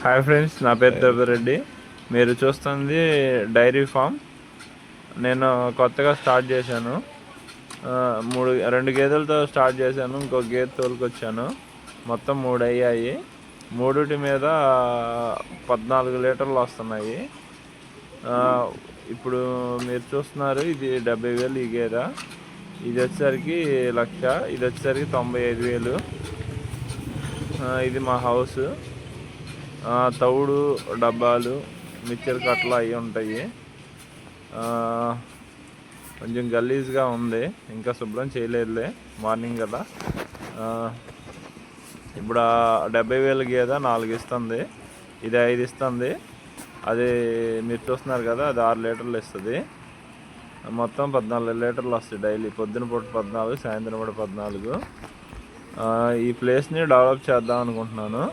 Hi friends, నా పేరు దేవరెడ్డి. మీరు చూస్తుంది డైరీ ఫామ్. నేను కొత్తగా స్టార్ట్ చేశాను. 2 గేదెలతో స్టార్ట్ చేశాను. ఇంకో గేదె తోలుకొచ్చాను. మొత్తం 3 అయ్యాయి. 3 మీద 14 లీటర్లు వస్తున్నాయి. ఇప్పుడు మీరు చూస్తున్నారు, ఇది 70,000 ఈ గేదె. ఇది వచ్చేసరికి 1,00,000. ఇది వచ్చేసరికి 95,000. ఇది మా హౌస్. తవుడు డబ్బాలు, మిక్చర్ కట్టలు అవి ఉంటాయి. కొంచెం గలీజ్గా ఉంది, ఇంకా శుభ్రం చేయలేదులే, మార్నింగ్ కదా. ఇప్పుడు 70,000 గేదె 4 ఇస్తుంది, ఇది 5 ఇస్తుంది. అది మీరు చూస్తున్నారు కదా, అది 6 లీటర్లు ఇస్తుంది. మొత్తం 14 లీటర్లు వస్తాయి డైలీ. పొద్దున పూట 14, సాయంత్రం పూట 14. ఈ ప్లేస్ని డెవలప్ చేద్దాం అనుకుంటున్నాను.